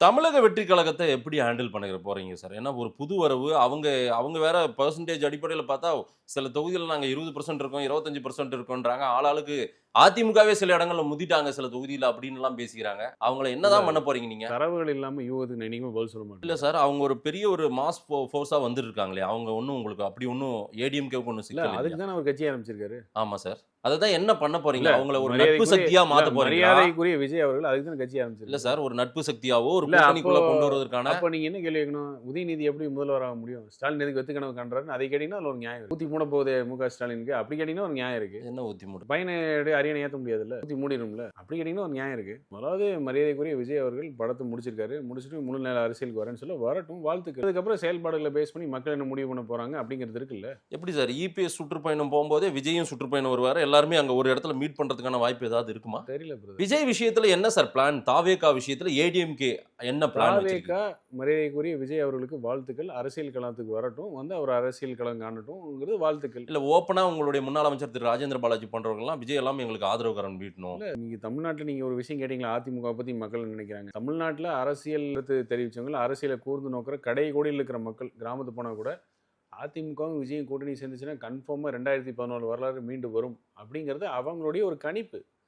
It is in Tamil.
தமிழக வெற்றி கழகத்த எப்படி ஹேண்டில் பண்ண போறீங்க சார்? ஏன்னா ஒரு புது வரவு. அவங்க அவங்க வேற பெர்சன்டேஜ் அடிப்படையில பார்த்தா, சில தொகுதியில நாங்க 20% இருக்கோம், 25% இருக்கோன்றாங்க. ஆளாளுக்கு அதிமுகவே சில இடங்கள்ல முந்திட்டாங்க சில தொகுதியில அப்டின்னுலாம் பேசிக்கிறாங்க. அவங்கள இல்ல என்னதான் பண்ண போறீங்க நீங்க? தரவுகள் இல்லாம யூகத்துக்கு நான் என்னைக்குமே பதில் சொல்ல இல்ல மாட்டேங்க. சார். அவங்க ஒரு பெரிய ஒரு மாஸ் ஃபோர்ஸா வந்துட்டுருக்காங்களே! அவங்க ஒண்ணும் உங்களுக்கு அப்படி ஒண்ணும் ஏடிஎம்கேவுக்கு ஒண்ணும் இல்ல சிக்கல் அதுக்கு இல்லையா? தானே அவர் கட்சி ஆரம்பிச்சிருக்காரு. ஆமா சார். அததான் என்ன பண்ண போறீங்க? இல்ல அவங்கள ஒரு நட்பு மரியாதைக்குரிய சக்தியா இல்ல மாத்த போறீங்களா? மரியாதைக்குரிய விஜய் அவர்கள் அதுக்கு தானே கட்சி இல்ல ஆரம்பிச்சிருக்காரு. சார். ஒரு நட்பு சக்தியாவோ, ஒரு இல்ல அப்போ கூட்டணிக்குள்ள கொண்டு வருவதற்கான அப்போ நீங்க என்ன கேள்வி கேட்கணும்? உதயநிதி எப்படி முதல்வர் ஆக முடியும்? ஸ்டாலின் எதுக்கு வெத்து கனவு காண்றாருன்னு அதை கேட்டீங்கன்னா அதுல ஒரு நியாயம் இருக்கு. ஊத்தி மூட போகுதே மு.க. ஸ்டாலினுக்கு அப்படி கேட்டீங்கன்னா ஒரு நியாயம் இருக்கு. என்ன ஊத்தி மூடு பையனை அரியணை ஏத்த முடியாதுல்ல. ஊத்தி மூடிடும்ல. அப்படி கேட்டீங்கன்னா ஒரு நியாயம் இருக்கு. முதலாவது மரியாதைக்குரிய விஜய் அவர்கள் படத்தை முடிச்சிருக்காரு. முடிச்சுட்டு முழு நேர அரசியலுக்கு வரேன்னு சொல்ல வரட்டும் வாழ்த்துக்கள். அதுக்கப்புறம் செயல்பாடுகளை பேஸ் பண்ணி மக்கள் என்ன முடிவு பண்ண போறாங்க அப்படிங்கிறது இருக்குல்ல. எப்படி சார்? இபிஎஸ் சுற்றுப்பயணம் போம்போதே விஜயும் சுற்றுப்பயணம் வருவாரு. எல்லாருமே அங்க ஒரு இடத்துல மீட் பண்றதுக்கான வாய்ப்பு ஏதாவது இருக்குமா? தெரியல பிரதர். விஜய் விஷயத்துல என்ன சார் பிளான்? தாவேகா விஷயத்துல ஏடிஎம்கே என்ன பிளான் வச்சிருக்கீங்க? தாவேகா மரியாதைக்குரிய விஜய் அவர்களுக்கு வாழ்த்துக்கள். அரசியல் களத்துக்கு வரட்டும். வந்து அவர் அரசியல் களம் காணட்டும்ங்கிறது வாழ்த்துக்கள். இல்ல ஓப்பனா உங்களுடைய முன்னாள் அமைச்சர் திரு ராஜேந்திர பாலாஜி போன்றவர்கள்லாம் விஜய் எல்லாமே எங்களுக்கு ஆதரவுக்கரம் நீட்டணும். இல்ல நீங்க தமிழ்நாட்டுல நீங்க ஒரு விஷயம் கேட்டீங்களா? அதிமுக பத்தி மக்கள் என்ன நினைக்கிறாங்க? தமிழ்நாட்டுல அரசியல் கருத்து தெரிவிச்சவங்க, அரசியல கூர்ந்து நோக்குற கடை கோடியில் இருக்கிற மக்கள் கிராமத்து போனா கூட அதிமுகவும் விஜயும் கூட்டணி சேர்ந்துச்சுன்னா கன்ஃபார்மா 2014 வரலாறு மீண்டு வரும் அப்படிங்கிறது அவங்களுடைய ஒரு கணிப்பு.